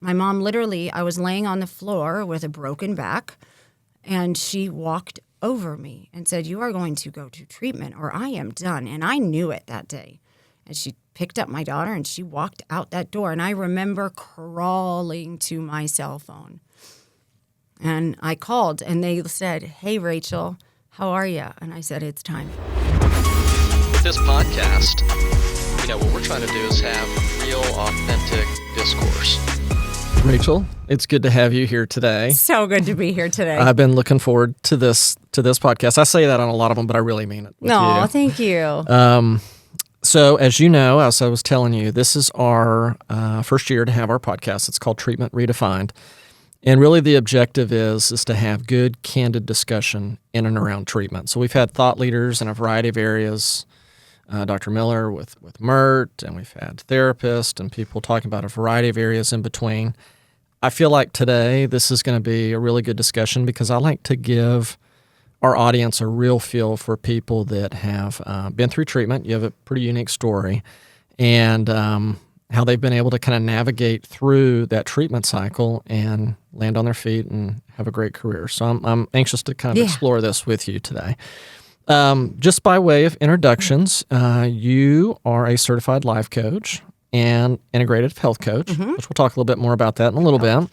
My mom literally, I was laying on the floor with a broken back, and she walked over me and said, "You are going to go to treatment or I am done." And I knew it that day. And she picked up my daughter and she walked out that door. And I remember crawling to my cell phone. And I called and they said, "Hey, Rachel, how are you?" And I said, "It's time." With this podcast, what we're trying to do is have real, authentic discourse. Rachel, it's good to have you here today. So good to be here today. I've been looking forward to this podcast. I say that on a lot of them, but I really mean it. No, thank you. So as you know, as I was telling you, this is our first year to have our podcast. It's called Treatment Redefined. And really the objective is to have good, candid discussion in and around treatment. So we've had thought leaders in a variety of areas, Dr. Miller with MERT, and we've had therapists and people talking about a variety of areas in between. I feel like today this is going to be a really good discussion because I like to give our audience a real feel for people that have been through treatment. You have a pretty unique story, and how they've been able to kind of navigate through that treatment cycle and land on their feet and have a great career. So I'm anxious to kind of explore this with you today. Just by way of introductions, you are a certified life coach and integrative health coach, which we'll talk a little bit more about that in a little bit.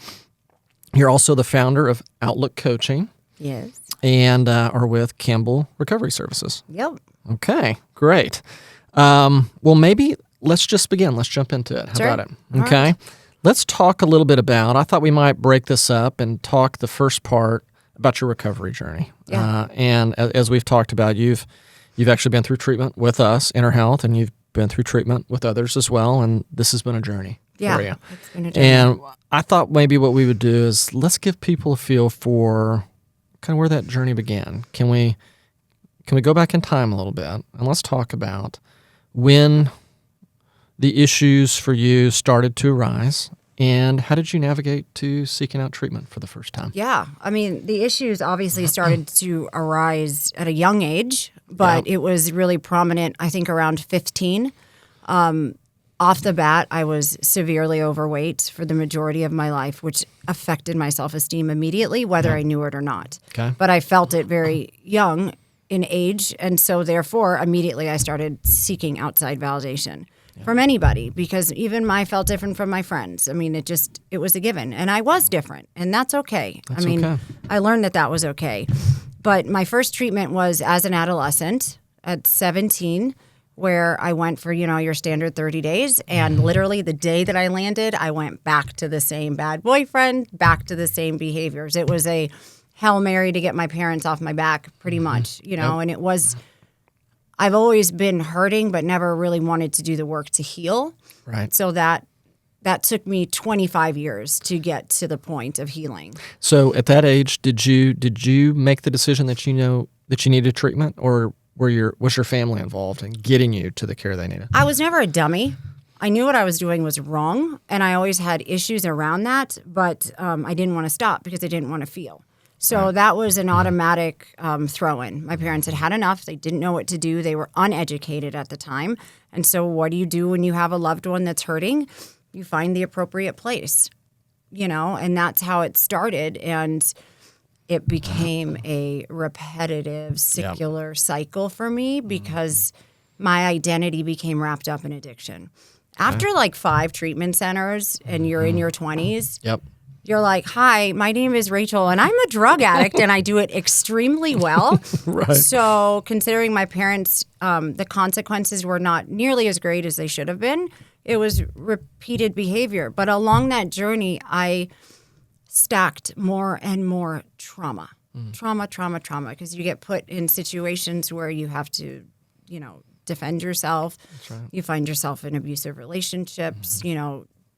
You're also the founder of Outlook Coaching. Yes. And are with Campbell Recovery Services. Yep. Okay, great. Well, maybe let's just begin. Let's jump into it. How about it? Okay. Right. Let's talk a little bit about, I thought we might break this up and talk the first part about your recovery journey. Yeah. And as we've talked about, you've actually been through treatment with us, Inner Health, and you've been through treatment with others as well, and this has been a journey for you. It's been a journey. And I thought maybe what we would do is let's give people a feel for kind of where that journey began. Can we go back in time a little bit, and let's talk about when the issues for you started to arise, and how did you navigate to seeking out treatment for the first time? Yeah. I mean, the issues obviously started to arise at a young age, but it was really prominent, I think, around 15. Off the bat, I was severely overweight for the majority of my life, which affected my self-esteem immediately, whether I knew it or not. Okay. But I felt it very young in age, and so therefore, immediately I started seeking outside validation from anybody, because even I felt different from my friends. I mean, it was a given, and I was different, and that's okay. I learned that was okay. But my first treatment was as an adolescent at 17, where I went for, your standard 30 days. And literally the day that I landed, I went back to the same bad boyfriend, back to the same behaviors. It was a Hail Mary to get my parents off my back, pretty much, and it was, I've always been hurting, but never really wanted to do the work to heal. Right. So that took me 25 years to get to the point of healing. So at that age, did you make the decision that that you needed treatment, or was your family involved in getting you to the care they needed? I was never a dummy. I knew what I was doing was wrong, and I always had issues around that, but I didn't want to stop because I didn't want to feel. So that was an automatic throw-in. My parents had enough. They didn't know what to do. They were uneducated at the time. And so what do you do when you have a loved one that's hurting? You find the appropriate place, and that's how it started. And it became a repetitive, secular cycle for me because my identity became wrapped up in addiction. After 5 treatment centers and you're in your 20s, you're like, "Hi, my name is Rachel, and I'm a drug addict, and I do it extremely well." Right. So considering my parents, the consequences were not nearly as great as they should have been. It was repeated behavior. But along that journey, I stacked more and more trauma, because you get put in situations where you have to, defend yourself. That's right. You find yourself in abusive relationships,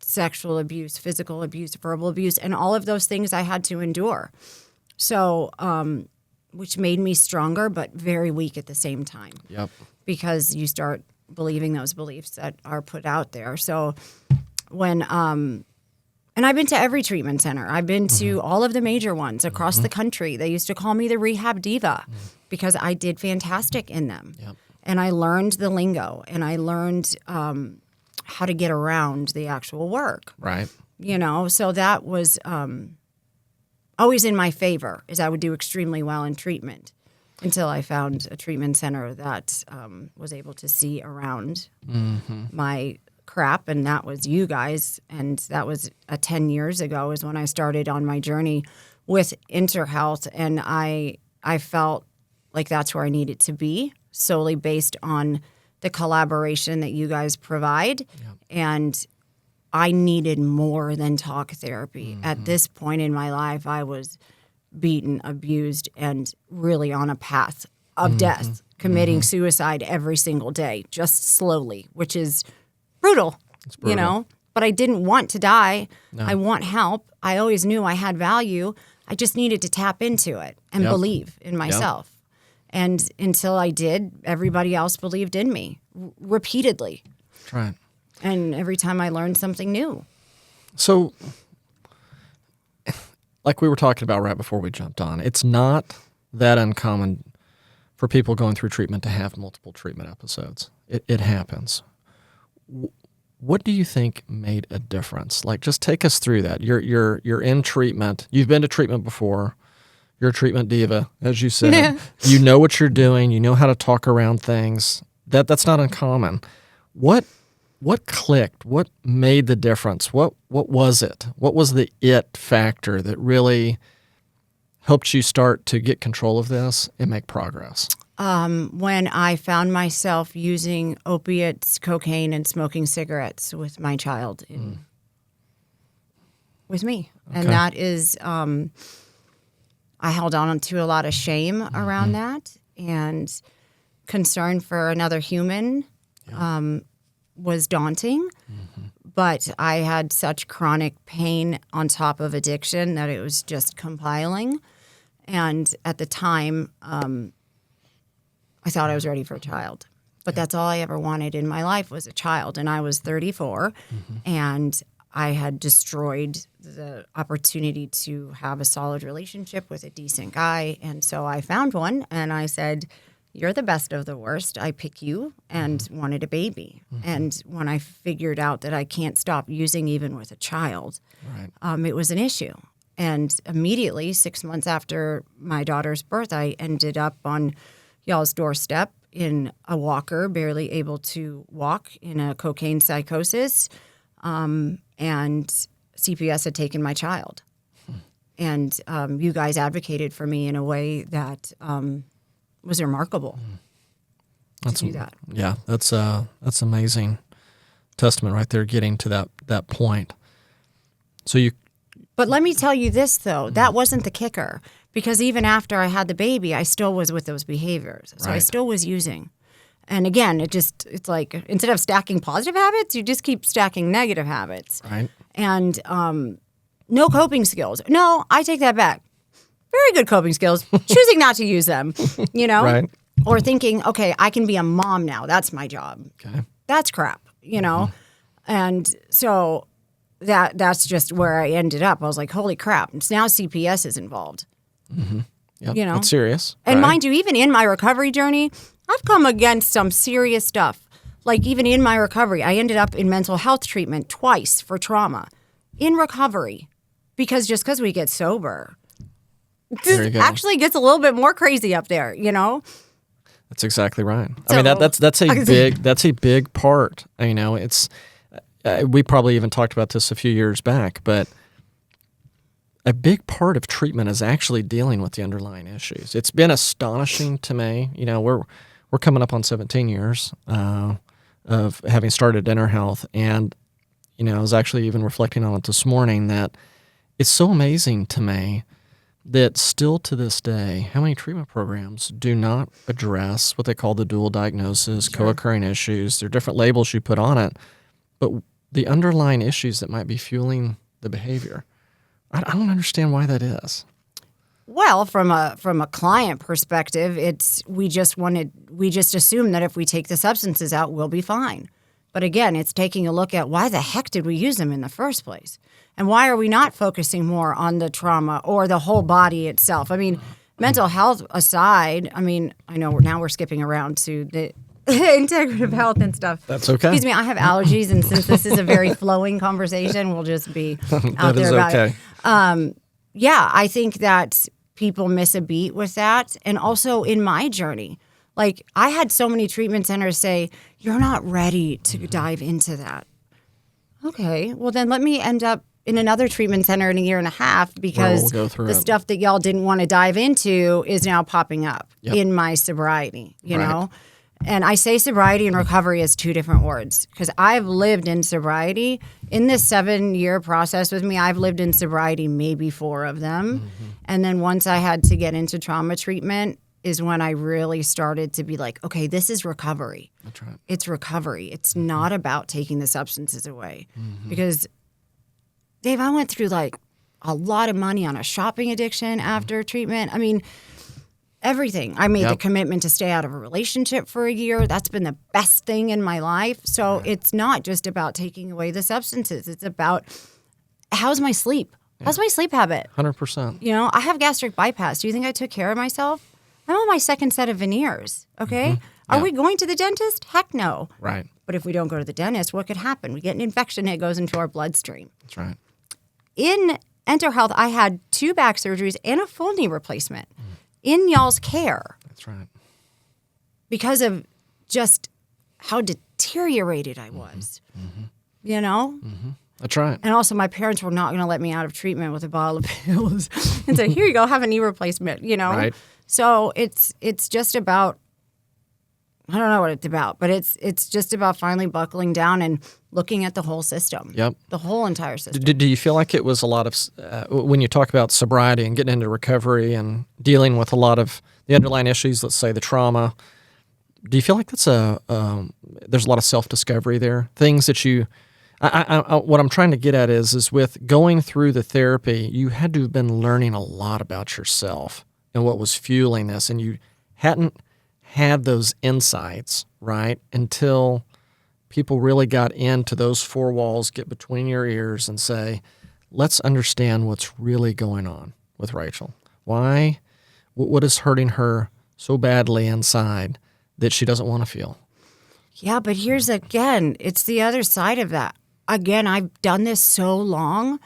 sexual abuse, physical abuse, verbal abuse, and all of those things I had to endure. So, which made me stronger, but very weak at the same time. Yep. Because you start believing those beliefs that are put out there. So when, and I've been to every treatment center. I've been to all of the major ones across the country. They used to call me the rehab diva because I did fantastic in them. Yep. And I learned the lingo, and I learned how to get around the actual work. Right. So that was always in my favor, is I would do extremely well in treatment until I found a treatment center that was able to see around my crap, and that was you guys. And that was 10 years ago is when I started on my journey with InterHealth, and I felt like that's where I needed to be, solely based on the collaboration that you guys provide. Yep. And I needed more than talk therapy. At this point in my life, I was beaten, abused, and really on a path of death, committing suicide every single day, just slowly, which is brutal, It's brutal. But I didn't want to die. No. I want help. I always knew I had value. I just needed to tap into it and believe in myself. And until I did, everybody else believed in me repeatedly. That's right. And every time I learned something new. So, like we were talking about right before we jumped on, it's not that uncommon for people going through treatment to have multiple treatment episodes. It happens. What do you think made a difference? Like, just take us through that. You're in treatment. You've been to treatment before. You're a treatment diva, as you said. You know what you're doing. You know how to talk around things. That's not uncommon. What clicked? What made the difference? What was it? What was the it factor that really helped you start to get control of this and make progress? When I found myself using opiates, cocaine, and smoking cigarettes with my child, with me. Okay. And that is, I held on to a lot of shame around that, and concern for another human was daunting. But I had such chronic pain on top of addiction that it was just compiling. And at the time, I thought I was ready for a child. But that's all I ever wanted in my life was a child. And I was 34, and I had destroyed the opportunity to have a solid relationship with a decent guy. And so I found one, and I said, you're the best of the worst. I pick you, and wanted a baby. And when I figured out that I can't stop using even with a child, it was an issue. And immediately, 6 months after my daughter's birth, I ended up on y'all's doorstep in a walker, barely able to walk, in a cocaine psychosis. And CPS had taken my child. And you guys advocated for me in a way that was remarkable to do that. Yeah, that's amazing testament right there, getting to that point. So you. But let me tell you this, though. That wasn't the kicker. Because even after I had the baby, I still was with those behaviors. So I still was using. And again, it's like, instead of stacking positive habits, you just keep stacking negative habits. Right. And no coping skills. No, I take that back. Very good coping skills. Choosing not to use them, Right. Or thinking, okay, I can be a mom now. That's my job. Okay. That's crap, And so that's just where I ended up. I was like, holy crap. Now CPS is involved. Yep. It's serious. And mind you, even in my recovery journey, I've come against some serious stuff. Like, even in my recovery, I ended up in mental health treatment twice for trauma in recovery, because we get sober, it actually gets a little bit more crazy up there, That's exactly right. So, I mean, that's a big part. It's we probably even talked about this a few years back, but a big part of treatment is actually dealing with the underlying issues. It's been astonishing to me. We're coming up on 17 years of having started InterHealth, and I was actually even reflecting on it this morning, that it's so amazing to me that still to this day, how many treatment programs do not address what they call the dual diagnosis, co-occurring issues. There are different labels you put on it, but the underlying issues that might be fueling the behavior, I don't understand why that is. Well, from a client perspective, we just assume that if we take the substances out, we'll be fine. But again, it's taking a look at, why the heck did we use them in the first place? And why are we not focusing more on the trauma or the whole body itself? I mean, mental health aside, I know now we're skipping around to the integrative health and stuff. That's okay. Excuse me, I have allergies, and since this is a very flowing conversation, we'll just be out there about it. Yeah, I think that people miss a beat with that. And also in my journey, like I had so many treatment centers say, you're not ready to dive into that. Okay, well then let me end up in another treatment center in a year and a half because the stuff that y'all didn't want to dive into is now popping up in my sobriety, you know? And I say sobriety and recovery as two different words because I've lived in sobriety. In this 7-year process with me, I've lived in sobriety maybe 4 of them. Mm-hmm. And then once I had to get into trauma treatment is when I really started to be like, okay, this is recovery. That's right. It's recovery. It's not about taking the substances away. Mm-hmm. Because, Dave, I went through like a lot of money on a shopping addiction after treatment. I mean, everything. I made the commitment to stay out of a relationship for a year. That's been the best thing in my life. So it's not just about taking away the substances. It's about how's my sleep? How's my sleep habit? 100%. You know, I have gastric bypass. Do you think I took care of myself? I'm on my 2nd set of veneers, okay? Mm-hmm. Are we going to the dentist? Heck no. Right. But if we don't go to the dentist, what could happen? We get an infection, it goes into our bloodstream. That's right. In Enter Health, I had 2 back surgeries and a full knee replacement. In y'all's care. That's right. Because of just how deteriorated I was, you know? Mm-hmm. That's right. And also my parents were not going to let me out of treatment with a bottle of pills and say, here you go, have a knee replacement, you know? Right. So it's just about, I don't know what it's about, but it's just about finally buckling down and looking at the whole system. Yep. The whole entire system. Do you feel like it was a lot of, when you talk about sobriety and getting into recovery and dealing with a lot of the underlying issues, let's say the trauma, do you feel like that's there's a lot of self-discovery there? Things that you, what I'm trying to get at is with going through the therapy, you had to have been learning a lot about yourself and what was fueling this, and you hadn't had those insights, right, until people really got into those 4 walls, get between your ears and say, let's understand what's really going on with Rachel. Why? What is hurting her so badly inside that she doesn't want to feel? Yeah, but here's again, it's the other side of that. Again, I've done this so long,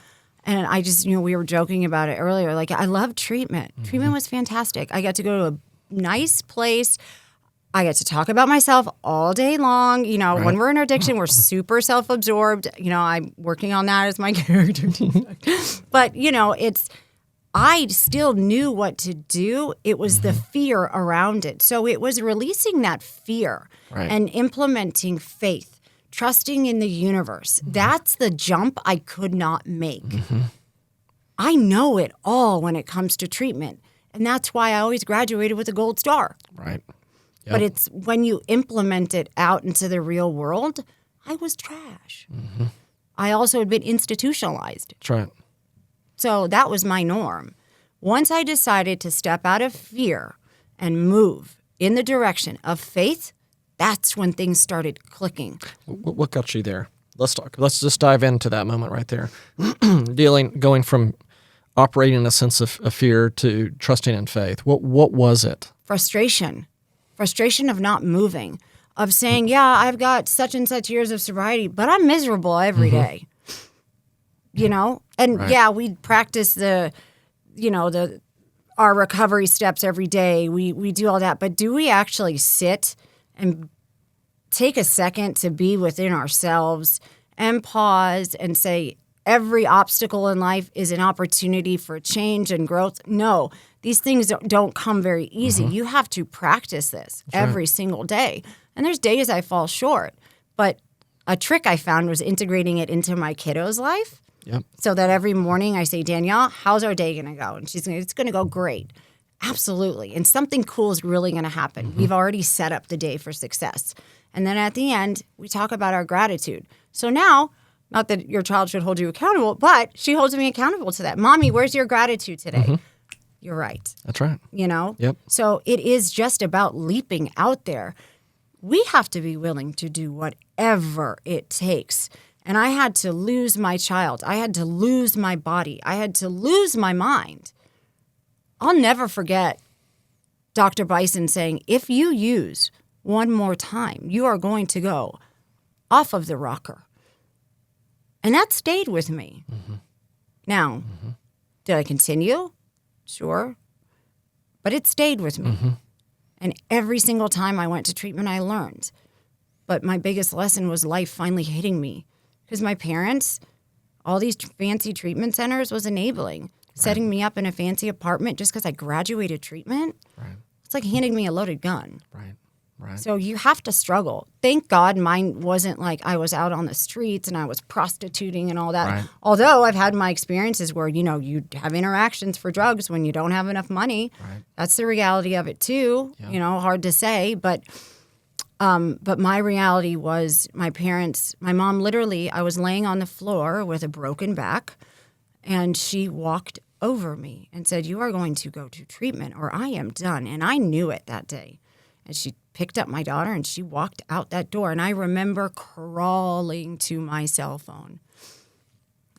and I just, we were joking about it earlier. Like, I love treatment. Mm-hmm. Treatment was fantastic. I got to go to a nice place. I get to talk about myself all day long. You know, when we're in our addiction, we're super self-absorbed. You know, I'm working on that as my character. But, I still knew what to do. It was the fear around it. So it was releasing that fear and implementing faith, trusting in the universe. That's the jump I could not make. I know it all when it comes to treatment. And that's why I always graduated with a gold star. Right. Yep. But it's when you implement it out into the real world, I was trash. I also had been institutionalized. That's right. So that was my norm. Once I decided to step out of fear and move in the direction of faith, that's when things started clicking. What got you there? Let's talk. Let's just dive into that moment right there. Going from operating in a sense of fear to trusting in faith. What was it? Frustration of not moving, of saying, yeah, I've got such and such years of sobriety, but I'm miserable every day. And we practice our recovery steps every day. We do all that, but do we actually sit and take a second to be within ourselves and pause and say, every obstacle in life is an opportunity for change and growth? No, these things don't come very easy. You have to practice this every single day. And there's days I fall short. But a trick I found was integrating it into my kiddo's life. Yep. So that every morning I say, Danielle, how's our day going to go? And it's going to go great. Absolutely. And something cool is really going to happen. We've already set up the day for success. And then at the end, we talk about our gratitude. So now, not that your child should hold you accountable, but she holds me accountable to that. Mommy, where's your gratitude today? You're right. That's right. Yep. So it is just about leaping out there. We have to be willing to do whatever it takes. And I had to lose my child. I had to lose my body. I had to lose my mind. I'll never forget Dr. Bison saying, if you use one more time. You are going to go off of the rocker. And that stayed with me. Now, did I continue? Sure. But it stayed with me. And every single time I went to treatment, I learned. But my biggest lesson was life finally hitting me. Because my parents, all these fancy treatment centers was enabling. Setting me up in a fancy apartment just because I graduated treatment. Right. It's like handing me a loaded gun. Right. Right. So you have to struggle. Thank God mine wasn't like I was out on the streets and I was prostituting and all that. Right. Although I've had my experiences where, you know, you have interactions for drugs when you don't have enough money. Right. That's the reality of it too. Yeah. You know, hard to say. But my reality was my parents, my mom literally, I was laying on the floor with a broken back and she walked over me and said, "You are going to go to treatment or I am done." And I knew it that day. And she picked up my daughter and she walked out that door. And I remember crawling to my cell phone.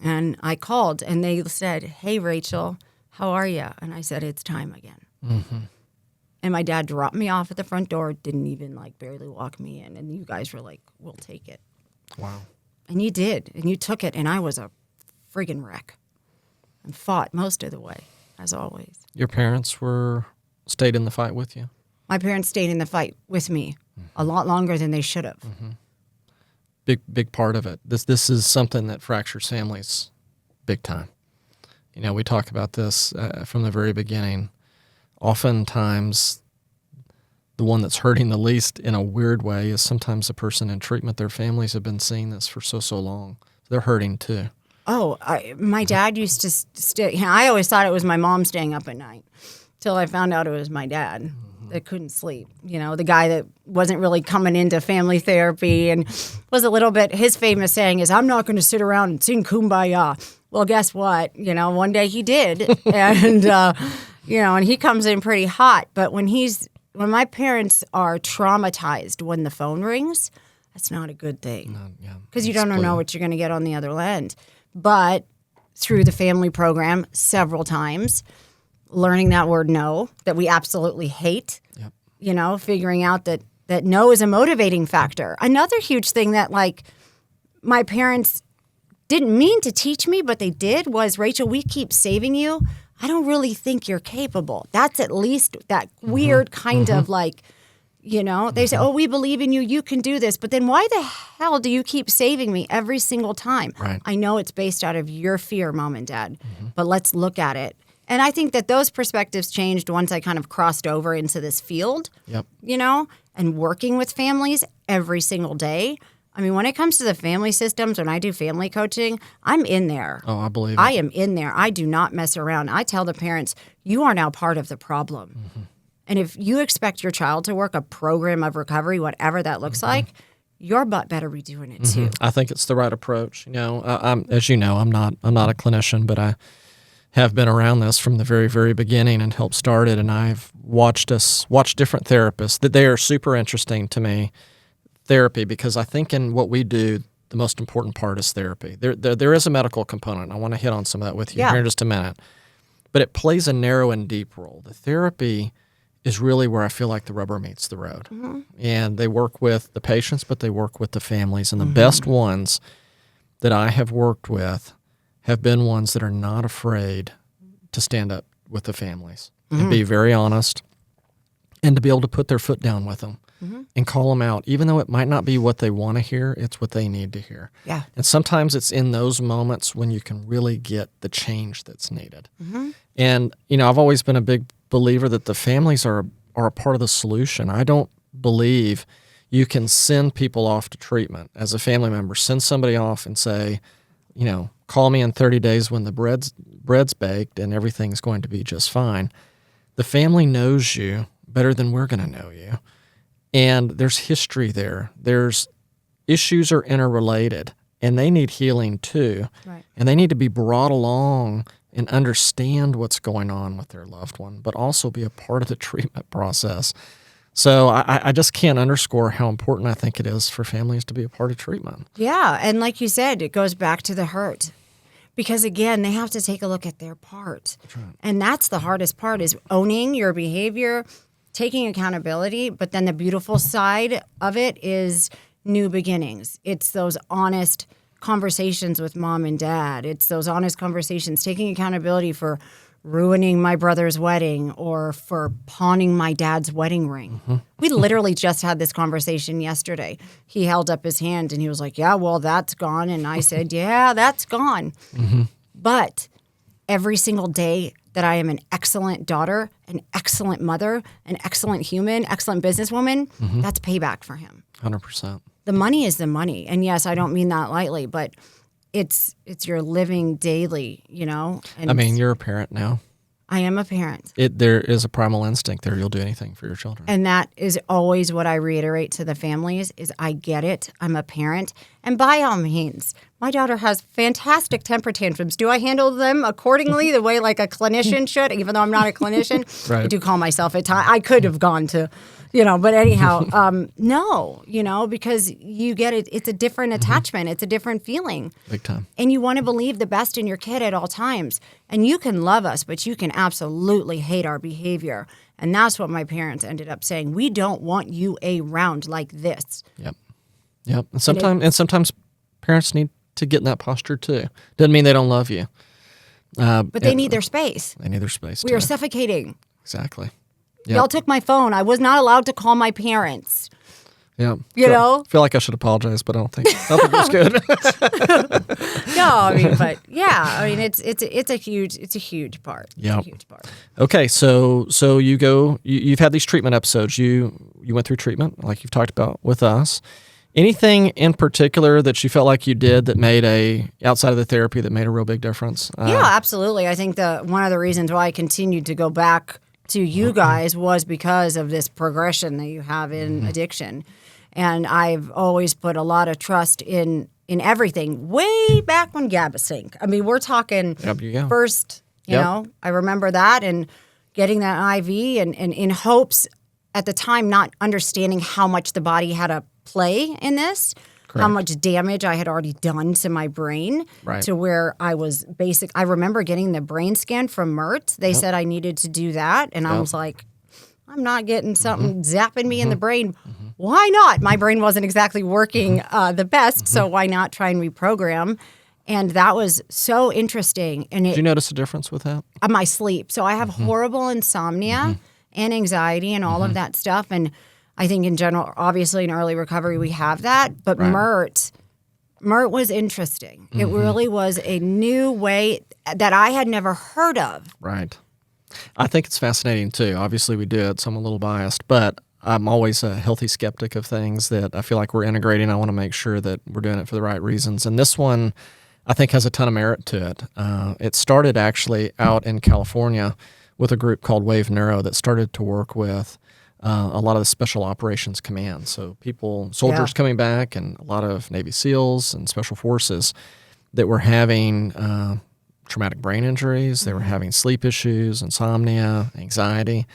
And I called and they said, "Hey, Rachel, how are you?" And I said, "It's time again." And my dad dropped me off at the front door, didn't even barely walk me in. And you guys were like, "We'll take it." Wow. And you did. And you took it. And I was a friggin' wreck and fought most of the way, as always. Your parents stayed in the fight with you? My parents stayed in the fight with me a lot longer than they should have. Big part of it. This is something that fractures families big time. You know, we talk about this from the very beginning. Oftentimes, the one that's hurting the least in a weird way is sometimes the person in treatment. Their families have been seeing this for so long. They're hurting too. Oh, my dad used to stay. I always thought it was my mom staying up at night till I found out it was my dad that couldn't sleep. You know, the guy that wasn't really coming into family therapy and was a little bit, his famous saying is, "I'm not going to sit around and sing Kumbaya." Well, guess what? You know, one day he did. And, you know, and he comes in pretty hot. But when my parents are traumatized when the phone rings, that's not a good thing. Because you don't know what you're going to get on the other end. But through the family program several times, learning that word no, that we absolutely hate, you know, figuring out that no is a motivating factor. Another huge thing that my parents didn't mean to teach me, but they did was, "Rachel, we keep saving you. I don't really think you're capable." That's at least that weird kind of you know, they say, "Oh, we believe in you. You can do this." But then why the hell do you keep saving me every single time? Right. I know it's based out of your fear, Mom and Dad, but let's look at it. And I think that those perspectives changed once I kind of crossed over into this field, you know, and working with families every single day. I mean, when it comes to the family systems, when I do family coaching, I'm in there. Oh, I believe it. I am in there. I do not mess around. I tell the parents, you are now part of the problem. And if you expect your child to work a program of recovery, whatever that looks like, your butt better be doing it too. I think it's the right approach. You know, as you know, I'm not a clinician, but I have been around this from the very, very beginning and helped start it. And I've watched different therapists that they are super interesting to me, therapy, because I think in what we do, the most important part is therapy. There is a medical component. I want to hit on some of that with you here in just a minute. But it plays a narrow and deep role. The therapy is really where I feel like the rubber meets the road. And they work with the patients, but they work with the families. And the best ones that I have worked with have been ones that are not afraid to stand up with the families and be very honest and to be able to put their foot down with them and call them out. Even though it might not be what they want to hear, it's what they need to hear. Yeah. And sometimes it's in those moments when you can really get the change that's needed. And, you know, I've always been a big believer that the families are a part of the solution. I don't believe you can send people off to treatment as a family member, send somebody off and say, you know, call me in 30 days when the bread's baked and everything's going to be just fine. The family knows you better than we're going to know you. And there's history there. There's issues are interrelated and they need healing too. Right. And they need to be brought along and understand what's going on with their loved one, but also be a part of the treatment process. So I just can't underscore how important I think it is for families to be a part of treatment. Yeah, and like you said, it goes back to the hurt. Because again, they have to take a look at their part. That's right. And that's the hardest part, is owning your behavior taking accountability, but then the beautiful side of it is new beginnings. It's those honest conversations with mom and dad. It's those honest conversations, taking accountability for ruining my brother's wedding or for pawning my dad's wedding ring. We literally just had this conversation yesterday. He held up his hand and he was like, yeah, well, that's gone. And I said, yeah, that's gone. But every single day that I am an excellent daughter, an excellent mother, an excellent human, excellent businesswoman, that's payback for him. 100%. The money is the money. And yes, I don't mean that lightly, but it's your living daily, you know? And I mean, you're a parent now. I am a parent. There is a primal instinct there. You'll do anything for your children. And that is always what I reiterate to the families is I get it. I'm a parent. And by all means, my daughter has fantastic temper tantrums. Do I handle them accordingly the way like a clinician should? Even though I'm not a clinician, Right. I do call myself at times. I could have gone to, but anyhow, no, because you get it. It's a different attachment. It's a different feeling. Big time. And you want to believe the best in your kid at all times. And you can love us, but you can absolutely hate our behavior. And that's what my parents ended up saying. We don't want you around like this. Yep. And sometimes parents need to get in that posture too. Doesn't mean they don't love you. But they need their space. They need their space We too. are suffocating. Exactly. Yep. Y'all took my phone. I was not allowed to call my parents. Yeah. You know? I feel like I should apologize, but I don't think it was good. No, I mean, but yeah, I mean, it's a huge part. Yeah. It's a huge part. Okay, so you've had these treatment episodes. You went through treatment, like you've talked about with us. Anything in particular that you felt like you did that made outside of the therapy that made a real big difference? Yeah, absolutely. I think one of the reasons why I continued to go back to you guys was because of this progression that you have in addiction. And I've always put a lot of trust in everything way back when Gabasync. I mean, we're talking first, you know, I remember that and getting that IV and in hopes at the time not understanding how much the body had a play in this. Correct. How much damage I had already done to my brain to where I was I remember getting the brain scan from Mert. They said I needed to do that. And I was like, I'm not getting something zapping me in the brain. Why not? My brain wasn't exactly working the best. So why not try and reprogram? And that was so interesting. And Did you notice a difference with that? My sleep. So I have horrible insomnia and anxiety and all of that stuff. And I think in general, obviously in early recovery, we have that. But Mert was interesting. It really was a new way that I had never heard of. Right. I think it's fascinating too. Obviously we do it, so I'm a little biased, but I'm always a healthy skeptic of things that I feel like we're integrating. I want to make sure that we're doing it for the right reasons. And this one, I think, has a ton of merit to it. It started actually out in California with a group called Wave Neuro that started to work with a lot of the Special Operations Command. So soldiers coming back and a lot of Navy SEALs and Special Forces that were having traumatic brain injuries. They were having sleep issues, insomnia, anxiety,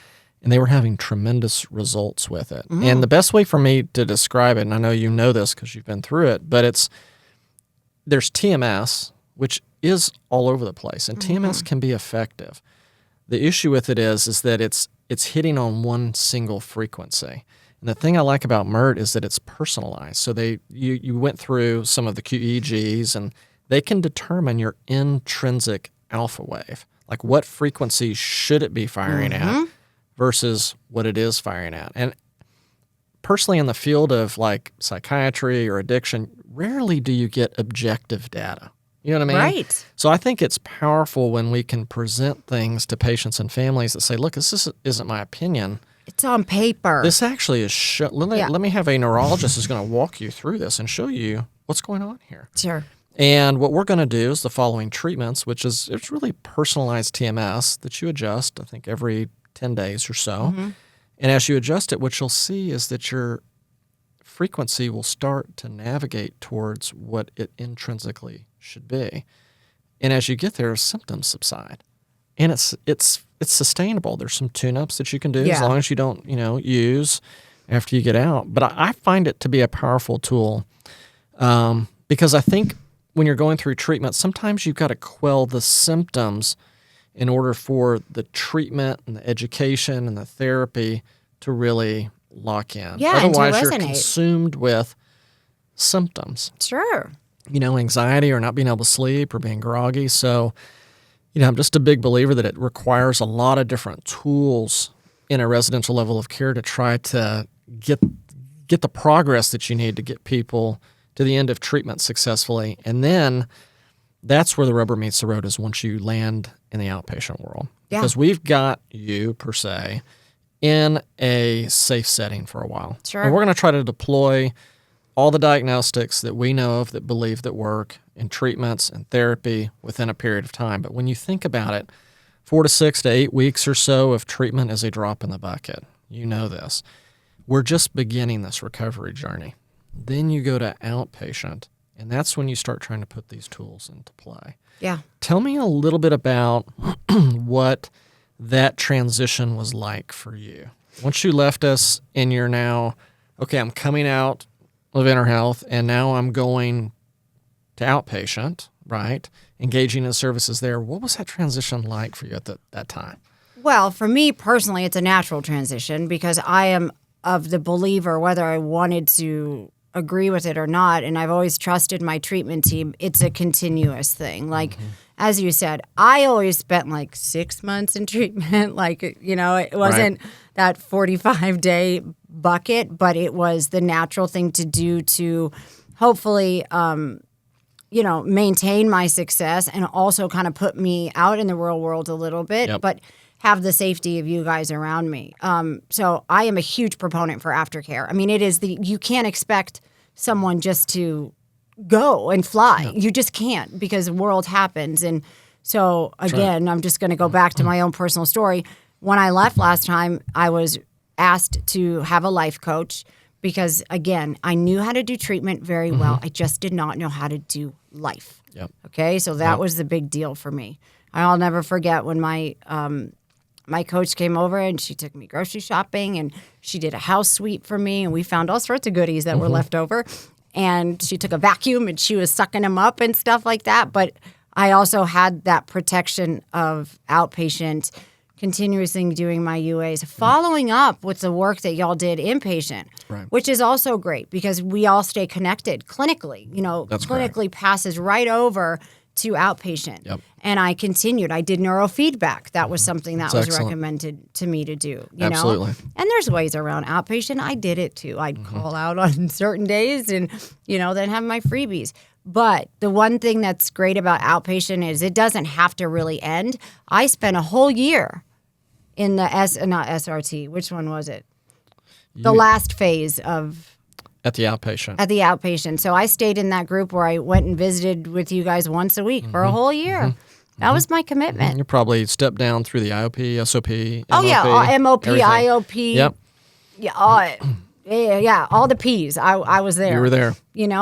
and they were having tremendous results with it. And the best way for me to describe it, and I know you know this because you've been through it, but there's TMS, which is all over the place, and TMS can be effective. The issue with it is that it's hitting on one single frequency. And the thing I like about MERT is that it's personalized. So you went through some of the QEEGs, and they can determine your intrinsic alpha wave. Like what frequency should it be firing at versus what it is firing at. And personally in the field of like psychiatry or addiction, rarely do you get objective data. You know what I mean? Right. So I think it's powerful when we can present things to patients and families that say, look, this isn't my opinion. It's on paper. This actually is let me have a neurologist who's going to walk you through this and show you what's going on here. Sure. And what we're going to do is the following treatments, which is it's really personalized TMS that you adjust, I think, every 10 days or so. And as you adjust it, what you'll see is that your frequency will start to navigate towards what it intrinsically should be. And as you get there, symptoms subside. And it's sustainable. There's some tune-ups that you can do as long as you don't, use after you get out. But I find it to be a powerful tool because I think when you're going through treatment, sometimes you've got to quell the symptoms in order for the treatment and the education and the therapy to really lock in. Yeah, and to Otherwise, you're resonate. consumed with symptoms. Sure. Anxiety or not being able to sleep or being groggy. So, I'm just a big believer that it requires a lot of different tools in a residential level of care to try to get the progress that you need to get people to the end of treatment successfully. And then that's where the rubber meets the road, is once you land in the outpatient world. Yeah. Because we've got you, per se, in a safe setting for a while. Sure. And we're going to try to deploy all the diagnostics that we know of that believe that work in treatments and therapy within a period of time. But when you think about it, 4 to 6 to 8 weeks or so of treatment is a drop in the bucket. You know this. We're just beginning this recovery journey. Then you go to outpatient, and that's when you start trying to put these tools into play. Yeah. Tell me a little bit about what that transition was like for you. Once you left us and you're now, okay, I'm coming out of inner health and now I'm going to outpatient, right? Engaging in services there. What was that transition like for you at that time? Well, for me personally, it's a natural transition because I am of the believer, whether I wanted to agree with it or not, and I've always trusted my treatment team, it's a continuous thing. Like, as you said, I always spent like 6 months in treatment. Like, it wasn't that 45-day bucket, but it was the natural thing to do to hopefully, maintain my success and also kind of put me out in the real world a little bit. Yep. But have the safety of you guys around me. So I am a huge proponent for aftercare. I mean, you can't expect someone just to go and fly. No. You just can't, because the world happens. And so again, I'm just going to go back to my own personal story. When I left last time, I was asked to have a life coach because, again, I knew how to do treatment very well. I just did not know how to do life. Yep. Okay, so that was the big deal for me. I'll never forget when my coach came over and she took me grocery shopping and she did a house sweep for me and we found all sorts of goodies that were left over. And she took a vacuum and she was sucking them up and stuff like that. But I also had that protection of outpatient, continuously doing my UAs, following up with the work that y'all did inpatient, which is also great because we all stay connected clinically. That's clinically correct. passes right over to outpatient. Yep. And I continued. I did neurofeedback. That was something that was excellent. recommended to me to do. Absolutely. And there's ways around outpatient. I did it too. I'd call out on certain days and, then have my freebies. But the one thing that's great about outpatient is it doesn't have to really end. I spent a whole year in the not SRT. Which one was it? The last phase of... At the outpatient. At the outpatient. So I stayed in that group where I went and visited with you guys once a week for a whole year. That was my commitment. You probably stepped down through the IOP, SOP, MOP. Oh, yeah. MOP, everything. IOP. Yep. Yeah, all the P's. I was there. You were there.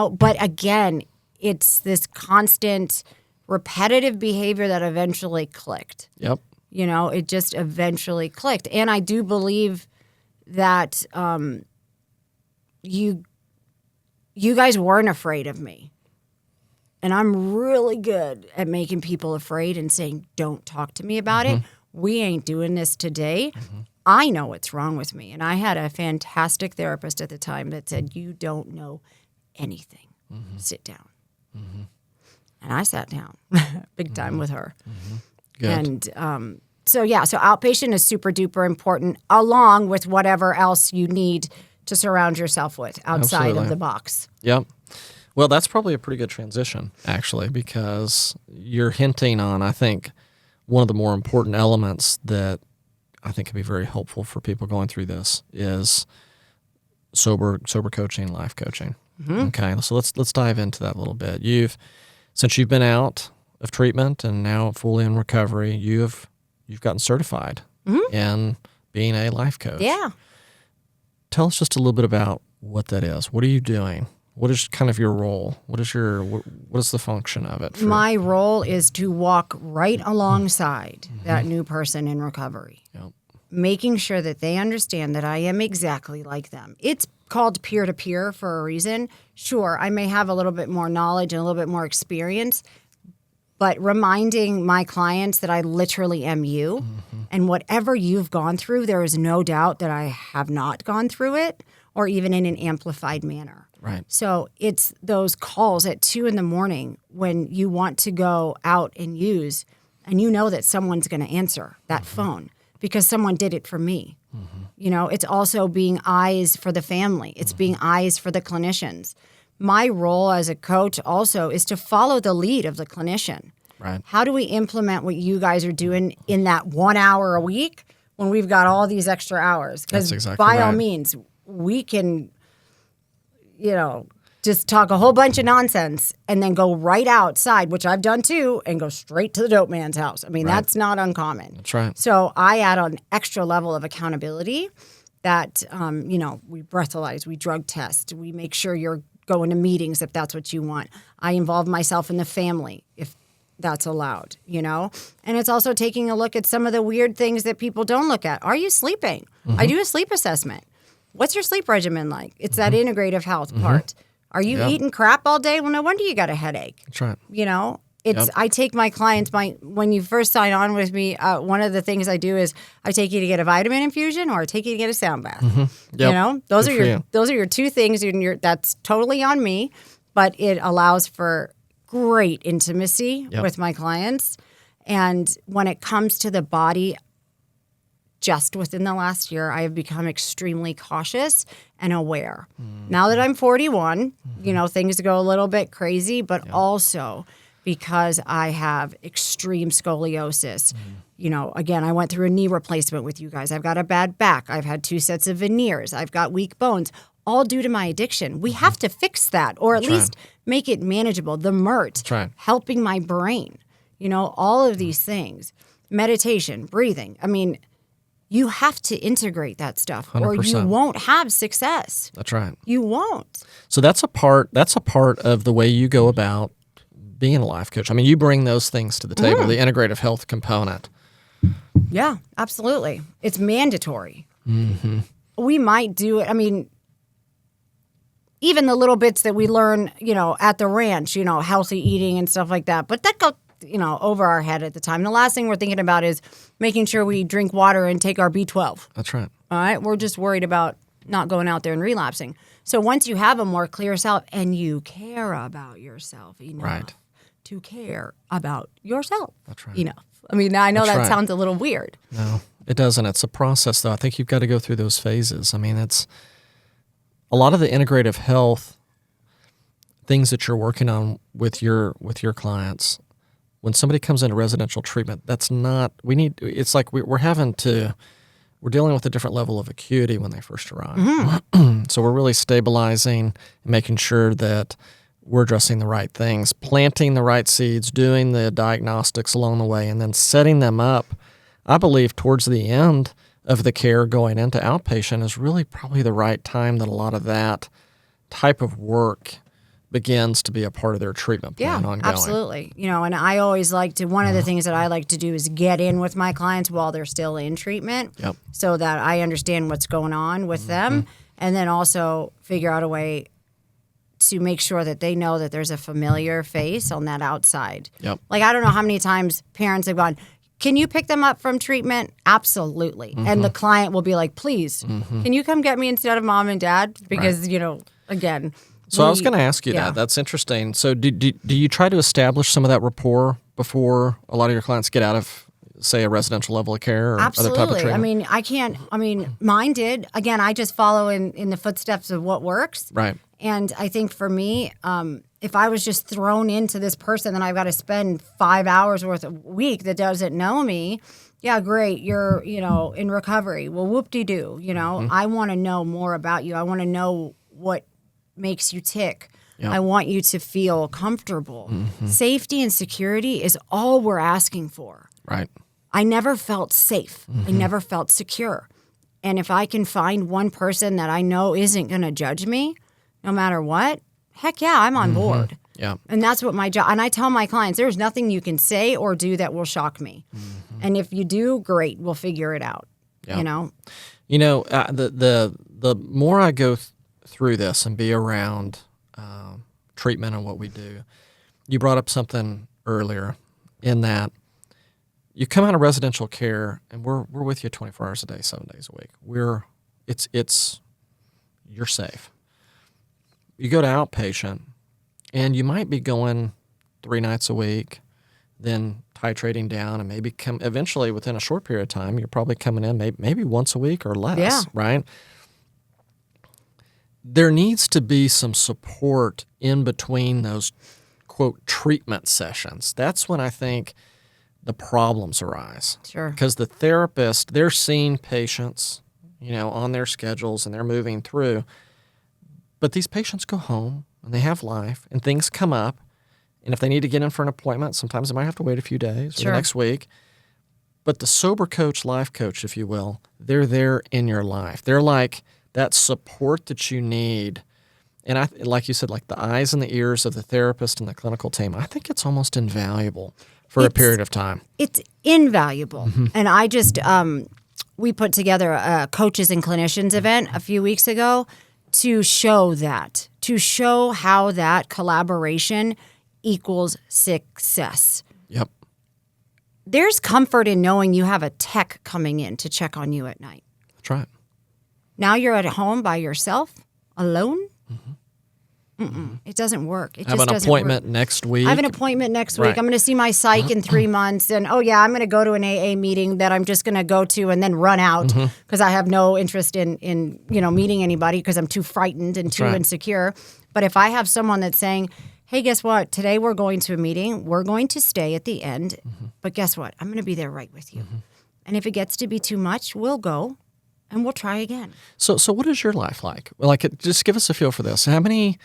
But again, it's this constant repetitive behavior that eventually clicked. Yep. It just eventually clicked. And I do believe that you guys weren't afraid of me. And I'm really good at making people afraid and saying, don't talk to me about it. We ain't doing this today. I know what's wrong with me. And I had a fantastic therapist at the time that said, you don't know anything. Sit down. And I sat down big time with her. Good. And so outpatient is super duper important, along with whatever else you need to surround yourself with outside of the box. Yep. Well, that's probably a pretty good transition, actually, because you're hinting on, I think, one of the more important elements that I think can be very helpful for people going through this is sober coaching, life coaching. Okay, so let's dive into that a little bit. Since you've been out of treatment and now fully in recovery, you've gotten certified in being a life coach. Yeah. Tell us just a little bit about what that is. What are you doing? What is kind of your role? What is the function of it? My role is to walk right alongside that new person in recovery, making sure that they understand that I am exactly like them. It's called peer-to-peer for a reason. Sure, I may have a little bit more knowledge and a little bit more experience, but reminding my clients that I literally am you And whatever you've gone through, there is no doubt that I have not gone through it, or even in an amplified manner. Right. So it's those calls at 2 a.m. when you want to go out and use, and you know that someone's going to answer that phone because someone did it for me. You know, it's also being eyes for the family. It's being eyes for the clinicians. My role as a coach also is to follow the lead of the clinician. Right. How do we implement what you guys are doing in that 1 hour a week when we've got all these extra hours? Because That's exactly by all right. means, we can, you know, just talk a whole bunch of nonsense and then go right outside, which I've done too, and go straight to the dope man's house. I mean, Right. that's not uncommon. That's right. So I add an extra level of accountability that, you know, we breathalyze, we drug test, we make sure you're going to meetings if that's what you want. I involve myself in the family if that's allowed, you know? And it's also taking a look at some of the weird things that people don't look at. Are you sleeping? I do a sleep assessment. What's your sleep regimen like? It's that integrative health part. Are you eating crap all day? Well, no wonder you got a headache. That's right. You know, it's I take my clients, when you first sign on with me, one of the things I do is I take you to get a vitamin infusion or I take you to get a sound bath. Yep. You know, those Good are for your you. those are your two things, and that's totally on me, but it allows for great intimacy Yep. with my clients. And when it comes to the body, just within the last year, I have become extremely cautious and aware. Now that I'm 41, you know, things go a little bit crazy, but also because I have extreme scoliosis. You know, again, I went through a knee replacement with you guys. I've got a bad back. I've had 2 sets of veneers. I've got weak bones, all due to my addiction. We have to fix that, or at least make it manageable. The MERT, That's right. helping my brain, you know, all of these things. Meditation, breathing. I mean, you have to integrate that stuff or you 100%. won't have success. That's right. You won't. So that's a part of the way you go about being a life coach. I mean, you bring those things to the table, the integrative health component. Yeah, absolutely. It's mandatory. We might do it. I mean, even the little bits that we learn, you know, at the ranch, you know, healthy eating and stuff like that. But that goes, you know, over our head at the time. The last thing we're thinking about is making sure we drink water and take our B12. That's right. All right. We're just worried about not going out there and relapsing. So once you have a more clear self and you care about yourself enough Right. to care about yourself That's right. enough. I mean, I know That's that right. sounds a little weird. No, it doesn't. It's a process, though. I think you've got to go through those phases. I mean, it's a lot of the integrative health things that you're working on with your clients. When somebody comes into residential treatment, that's not. It's like we're dealing with a different level of acuity when they first arrive. So we're really stabilizing and making sure that we're addressing the right things, planting the right seeds, doing the diagnostics along the way, and then setting them up. I believe towards the end of the care going into outpatient is really probably the right time that a lot of that type of work begins to be a part of their treatment plan ongoing. Absolutely. You know, and I always like to, one of the things that I like to do is get in with my clients while they're still in treatment so that I understand what's going on with them, and then also figure out a way to make sure that they know that there's a familiar face on that outside. Yep. Like, I don't know how many times parents have gone, can you pick them up from treatment? Absolutely. And the client will be like, please, can you come get me instead of mom and dad? Because, you know, again. So I was going to ask you that. That's interesting. So do you try to establish some of that rapport before a lot of your clients get out of, say, a residential level of care or Absolutely. other type of treatment? I mean, mine did. Again, I just follow in the footsteps of what works. Right. And I think for me, if I was just thrown into this person and I've got to spend 5 hours worth a week that doesn't know me, yeah, great, you're, you know, in recovery. Well, whoop-de-doo, you know. I want to know more about you. I want to know what makes you tick. Yep. I want you to feel comfortable. Safety and security is all we're asking for. Right. I never felt safe. I never felt secure. And if I can find one person that I know isn't going to judge me, no matter what, heck yeah, I'm on board. Yeah. And that's what my job, and I tell my clients, there's nothing you can say or do that will shock me. And if you do, great, we'll figure it out, you know? You know, the more I go through this and be around treatment and what we do, you brought up something earlier in that you come out of residential care, and we're with you 24 hours a day, 7 days a week. You're safe. You go to outpatient, and you might be going 3 nights a week, then titrating down, and maybe eventually within a short period of time, you're probably coming in maybe once a week or less, right? There needs to be some support in between those, quote, treatment sessions. That's when I think the problems arise. Sure. Because the therapist, they're seeing patients, on their schedules, and they're moving through. But these patients go home, and they have life, and things come up. And if they need to get in for an appointment, sometimes they might have to wait a few days or the next week. But the sober coach, life coach, if you will, they're there in your life. They're like that support that you need. And like you said, like the eyes and the ears of the therapist and the clinical team, I think it's almost invaluable for a period of time. It's invaluable. And I just, we put together a coaches and clinicians event a few weeks ago to show how that collaboration equals success. Yep. There's comfort in knowing you have a tech coming in to check on you at night. That's right. Now you're at home by yourself, alone? It doesn't work. I have an appointment next week. I have an appointment next week. I'm going to see my psych in 3 months. And, I'm going to go to an AA meeting that I'm just going to go to and then run out because I have no interest in meeting anybody because I'm too frightened and too insecure. But if I have someone that's saying, hey, guess what? Today we're going to a meeting. We're going to stay at the end. But guess what? I'm going to be there right with you. And if it gets to be too much, we'll go and we'll try again. So what is your life like? Just give us a feel for this. How many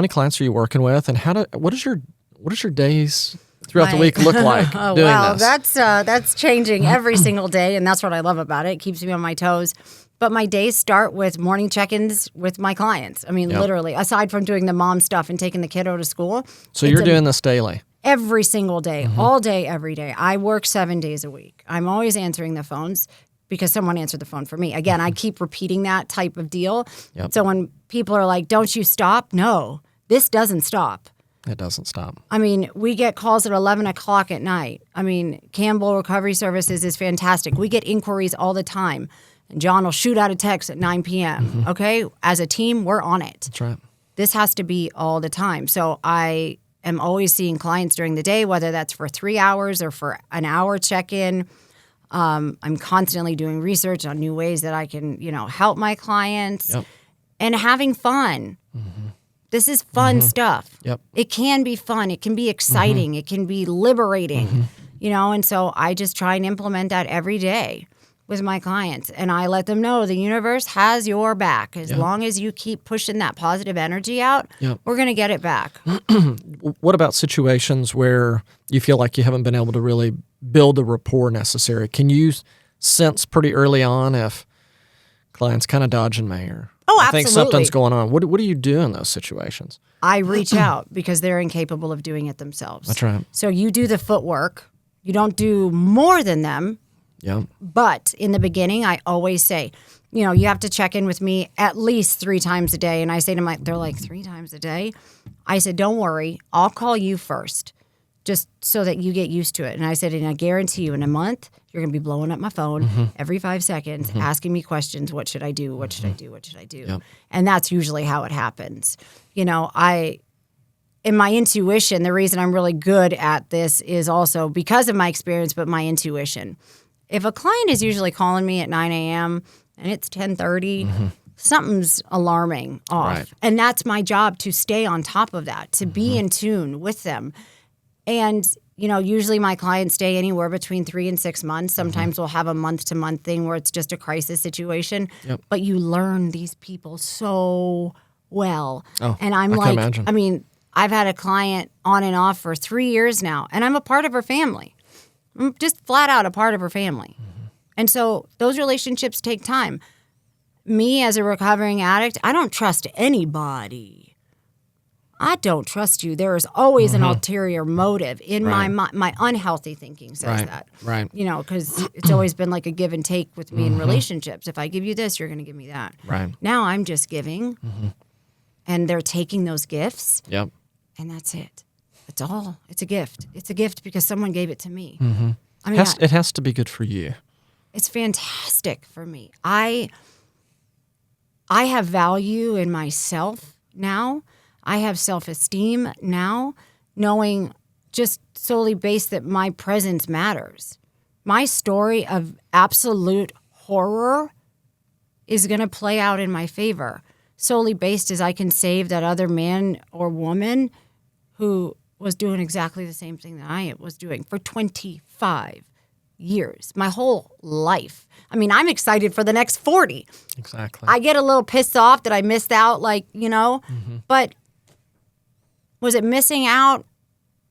clients are you working with, and what does your days throughout the week look like doing this? That's changing every single day, and that's what I love about it. It keeps me on my toes. But my days start with morning check-ins with my clients. I mean, literally, aside from doing the mom stuff and taking the kiddo to school. So you're doing this daily? Every single day, all day, every day. I work 7 days a week. I'm always answering the phones because someone answered the phone for me. Again, I keep repeating that type of deal. Yep. So when people are like, don't you stop? No, this doesn't stop. It doesn't stop. I mean, we get calls at 11 o'clock at night. I mean, Campbell Recovery Services is fantastic. We get inquiries all the time. And John will shoot out a text at 9 p.m., okay? As a team, we're on it. That's right. This has to be all the time. So I am always seeing clients during the day, whether that's for 3 hours or for an hour check-in. I'm constantly doing research on new ways that I can, help my clients and having fun. This is fun stuff. Yep. It can be fun. It can be exciting. It can be liberating, and so I just try and implement that every day with my clients. And I let them know the universe has your back. As long as you keep pushing that positive energy out, we're going to get it back. What about situations where you feel like you haven't been able to really build the rapport necessary? Can you sense pretty early on if clients kind of dodging me or I think something's going on? What do you do in those situations? I reach out because they're incapable of doing it themselves. That's right. So you do the footwork. You don't do more than them. Yeah. But in the beginning, I always say, you have to check in with me at least 3 times a day. And I say to they're like, 3 times a day? I said, don't worry. I'll call you first just so that you get used to it. And I said, and I guarantee you in a month, you're going to be blowing up my phone every 5 seconds, asking me questions. What should I do? What should I do? What should I do? Yep. And that's usually how it happens. In my intuition, the reason I'm really good at this is also because of my experience, but my intuition. If a client is usually calling me at 9 a.m. and it's 10:30, something's alarming off. Right. And that's my job, to stay on top of that, to be in tune with them. And, usually my clients stay anywhere between 3 and 6 months. Sometimes we'll have a month-to-month thing where it's just a crisis situation. Yep. But you learn these people so well. Oh, and I'm I can imagine. I've had a client on and off for 3 years now, and I'm a part of her family. I'm just flat out a part of her family. And so those relationships take time. Me as a recovering addict, I don't trust anybody. I don't trust you. There is always an ulterior motive in my unhealthy thinking says that. Right. Because it's always been like a give and take with me in relationships. If I give you this, you're going to give me that. Right. Now I'm just giving, and they're taking those gifts, and that's it. It's all. It's a gift. It's a gift because someone gave it to me. I mean, it has to be good for you. it's fantastic for me. I have value in myself now. I have self-esteem now, knowing just solely based that my presence matters. My story of absolute horror is going to play out in my favor, solely based as I can save that other man or woman who was doing exactly the same thing that I was doing for 25 years, my whole life. I mean, I'm excited for the next 40. Exactly. I get a little pissed off that I missed out, but was it missing out?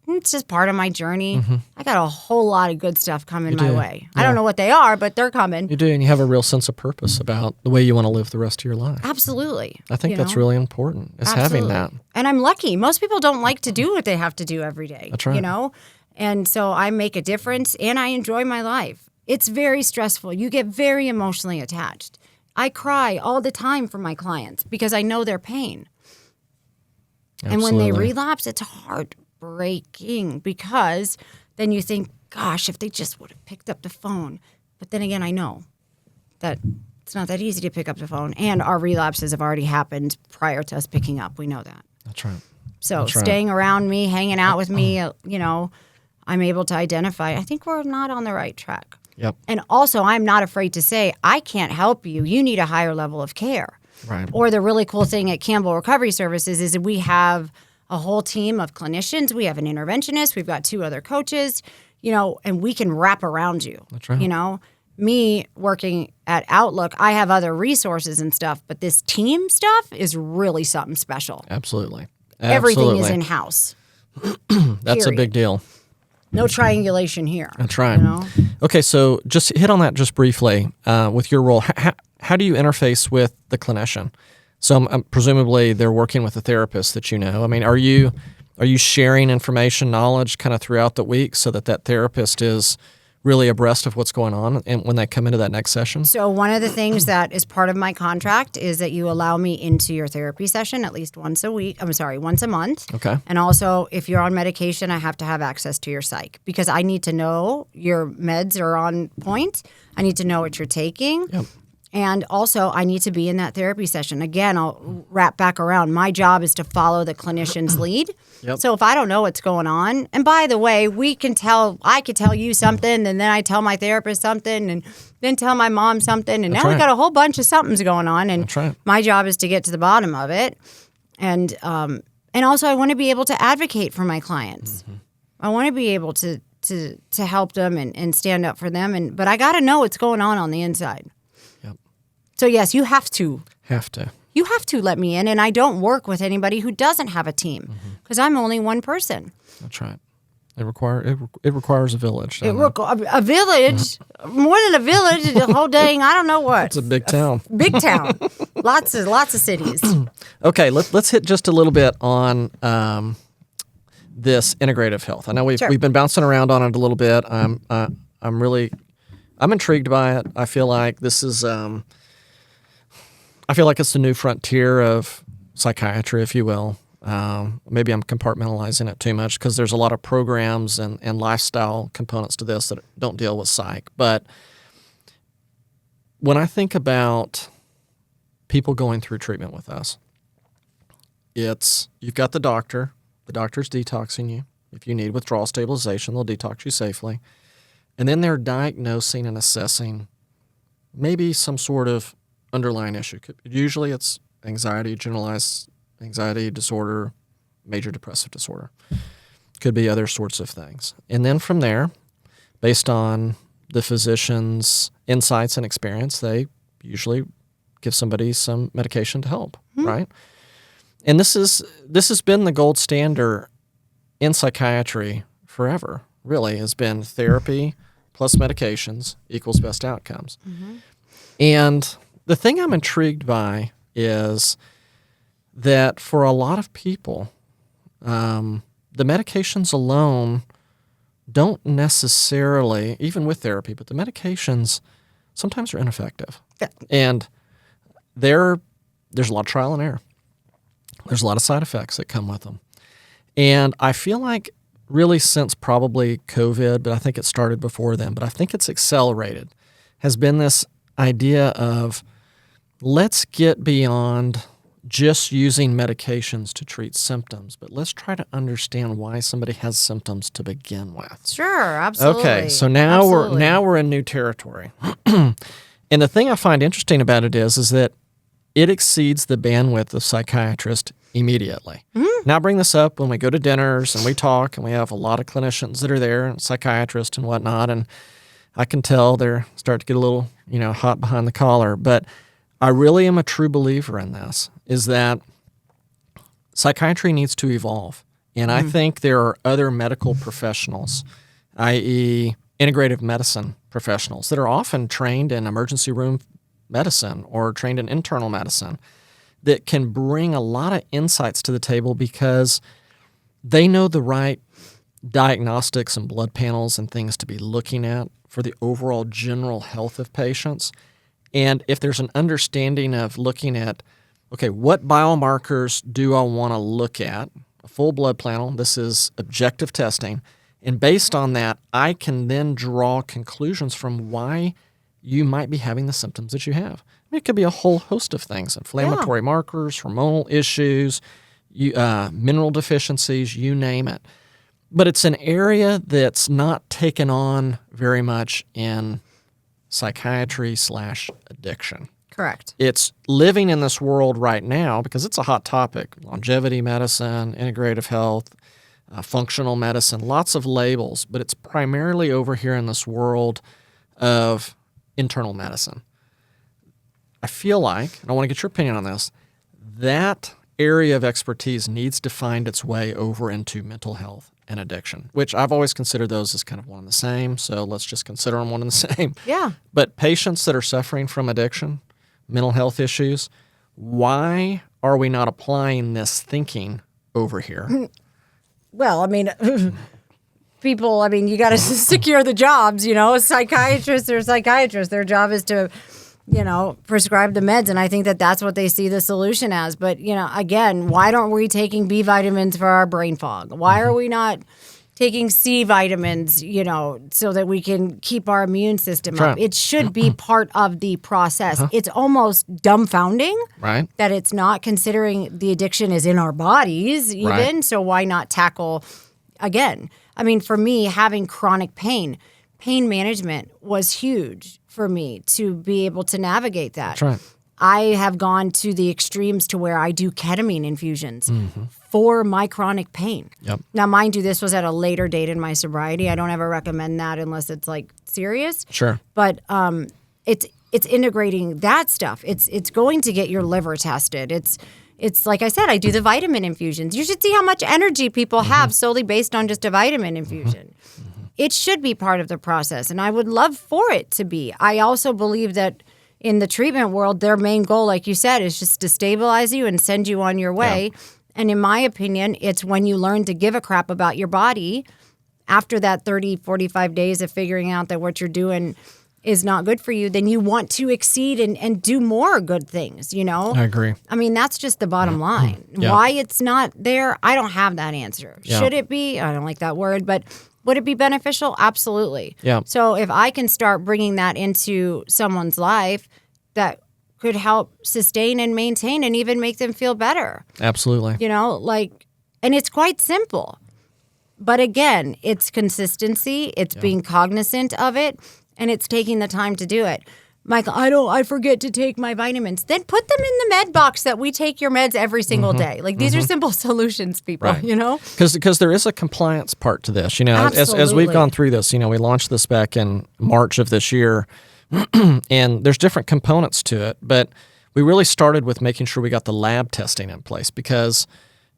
It's just part of my journey. I got a whole lot of good stuff coming my way. I don't know what they are, but they're coming. You do, and you have a real sense of purpose about the way you want to live the rest of your life. Absolutely. I think that's really important, is having that. And I'm lucky. Most people don't like to do what they have to do every day. That's right. And so I make a difference, and I enjoy my life. It's very stressful. You get very emotionally attached. I cry all the time for my clients because I know their pain. Absolutely. And when they relapse, it's heartbreaking because then you think, gosh, if they just would have picked up the phone. But then again, I know that it's not that easy to pick up the phone. And our relapses have already happened prior to us picking up. We know that. That's right. So That's right. staying around me, hanging out with me, I'm able to identify, I think we're not on the right track. Yep. And also, I'm not afraid to say, I can't help you. You need a higher level of care. Right. Or the really cool thing at Campbell Recovery Services is that we have a whole team of clinicians. We have an interventionist. We've got 2 other coaches, and we can wrap around you. That's right. Me working at Outlook, I have other resources and stuff, but this team stuff is really something special. Absolutely. Everything is in-house. That's a big deal. No triangulation here. That's right. Okay, so just hit on that just briefly with your role. How do you interface with the clinician? So presumably they're working with a therapist that you know. I mean, are you sharing information, knowledge kind of throughout the week so that therapist is really abreast of what's going on and when they come into that next session? So one of the things that is part of my contract is that you allow me into your therapy session at least once a month. Okay. And also, if you're on medication, I have to have access to your psych because I need to know your meds are on point. I need to know what you're taking. Yep. And also, I need to be in that therapy session. Again, I'll wrap back around. My job is to follow the clinician's lead. Yep. So if I don't know what's going on, and by the way, I could tell you something, and then I tell my therapist something, and then tell my mom something, and now we got a whole bunch of somethings going on. And That's right. my job is to get to the bottom of it. And also, I want to be able to advocate for my clients. I want to be able to help them and stand up for them. But I got to know what's going on the inside. So, yes, you have to. You have to let me in, and I don't work with anybody who doesn't have a team because I'm only one person. That's right. It requires a village. A village, more than a village, the whole dang, I don't know what. It's a big town. Big town. Lots of cities. Okay, let's hit just a little bit on this integrative health. I know we've been bouncing around on it a little bit. I'm intrigued by it. I feel like this is it's the new frontier of psychiatry, if you will. Maybe I'm compartmentalizing it too much because there's a lot of programs and lifestyle components to this that don't deal with psych. But when I think about people going through treatment with us, you've got the doctor. The doctor's detoxing you. If you need withdrawal stabilization, they'll detox you safely. And then they're diagnosing and assessing maybe some sort of underlying issue. Usually it's anxiety, generalized anxiety disorder, major depressive disorder. Could be other sorts of things. And then from there, based on the physician's insights and experience, they usually give somebody some medication to help, right? And this has been the gold standard in psychiatry forever, really, has been therapy plus medications equals best outcomes. And the thing I'm intrigued by is that for a lot of people, the medications alone don't necessarily, even with therapy, but the medications sometimes are ineffective. And there's a lot of trial and error. There's a lot of side effects that come with them. And I feel like really since probably COVID, but I think it started before then, but I think it's accelerated, has been this idea of let's get beyond just using medications to treat symptoms, but let's try to understand why somebody has symptoms to begin with. Sure, absolutely. Okay, so now we're in new territory. And the thing I find interesting about it is that it exceeds the bandwidth of psychiatrists immediately. Now I bring this up when we go to dinners and we talk, and we have a lot of clinicians that are there, and psychiatrists and whatnot, and I can tell they're starting to get a little, hot behind the collar. But I really am a true believer in this, is that psychiatry needs to evolve. And I think there are other medical professionals, i.e. integrative medicine professionals, that are often trained in emergency room medicine or trained in internal medicine that can bring a lot of insights to the table because they know the right diagnostics and blood panels and things to be looking at for the overall general health of patients. And if there's an understanding of looking at, okay, what biomarkers do I want to look at? A full blood panel, this is objective testing. And based on that, I can then draw conclusions from why you might be having the symptoms that you have. I mean, it could be a whole host of things, inflammatory markers, hormonal issues, mineral deficiencies, you name it. But it's an area that's not taken on very much in psychiatry/addiction. Correct. It's living in this world right now because it's a hot topic. Longevity medicine, integrative health, functional medicine, lots of labels, but it's primarily over here in this world of internal medicine. I feel like, and I want to get your opinion on this, that area of expertise needs to find its way over into mental health and addiction, which I've always considered those as kind of one and the same, so let's just consider them one and the same. Yeah. But patients that are suffering from addiction, mental health issues, why are we not applying this thinking over here? Well, I mean, people, you got to secure the jobs, psychiatrists are psychiatrists. Their job is to, prescribe the meds. And I think that that's what they see the solution as. But, again, why aren't we taking B vitamins for our brain fog? Why are we not taking C vitamins, so that we can keep our immune system up? It should be part of the process. It's almost dumbfounding that it's not, considering the addiction is in our bodies even. Right. So why not tackle, again, for me, having chronic pain management was huge for me to be able to navigate that. That's right. I have gone to the extremes to where I do ketamine infusions for my chronic pain. Yep. Now, mind you, this was at a later date in my sobriety. I don't ever recommend that unless it's serious. Sure. But it's integrating that stuff. It's going to get your liver tested. It's like I said, I do the vitamin infusions. You should see how much energy people have solely based on just a vitamin infusion. It should be part of the process, and I would love for it to be. I also believe that in the treatment world, their main goal, like you said, is just to stabilize you and send you on your way. Yeah. And in my opinion, it's when you learn to give a crap about your body after that 30, 45 days of figuring out that what you're doing is not good for you, then you want to exceed and do more good things, I agree. That's just the bottom line. Yeah. Why it's not there, I don't have that answer. Yeah. Should it be? I don't like that word, but would it be beneficial? Absolutely. Yeah. So if I can start bringing that into someone's life, that could help sustain and maintain and even make them feel better. Absolutely. And it's quite simple. But again, it's consistency, it's being cognizant of it, and it's taking the time to do it. Michael, I forget to take my vitamins. Then put them in the med box that we take your meds every single day. These are simple solutions, people, right. Because there is a compliance part to this. As we've gone through this, we launched this back in March of this year, and there's different components to it. But we really started with making sure we got the lab testing in place because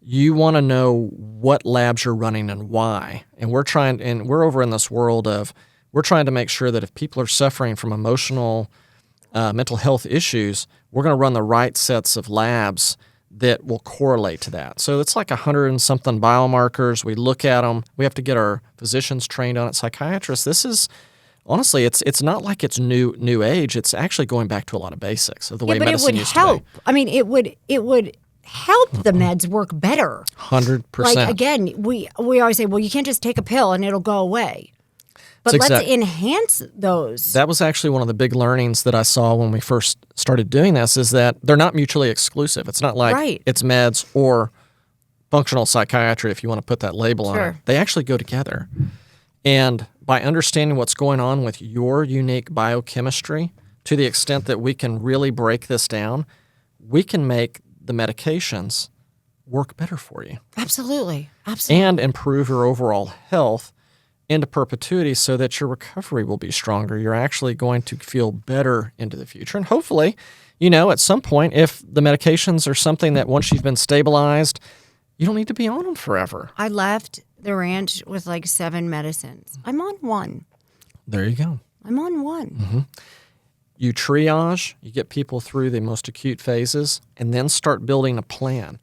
you want to know what labs you're running and why. And we're over in this world of, we're trying to make sure that if people are suffering from emotional, mental health issues, we're going to run the right sets of labs that will correlate to that. So it's like 100 and something biomarkers. We look at them. We have to get our physicians trained on it, psychiatrists. This is, honestly, it's not like it's new age. It's actually going back to a lot of basics of the way medicine used to be. It would help the meds work better. 100%. Like, again, we always say, well, you can't just take a pill and it'll go away. But let's enhance those. That was actually one of the big learnings that I saw when we first started doing this, is that they're not mutually exclusive. It's not like it's meds or functional psychiatry, if you want to put that label on it. They actually go together. And by understanding what's going on with your unique biochemistry, to the extent that we can really break this down, we can make the medications work better for you. Absolutely. Absolutely. And improve your overall health into perpetuity so that your recovery will be stronger. You're actually going to feel better into the future. And hopefully, at some point, if the medications are something that once you've been stabilized, you don't need to be on them forever. I left the ranch with like 7 medicines. I'm on 1. There you go. I'm on 1. Mm-hmm. You triage, you get people through the most acute phases, and then start building a plan.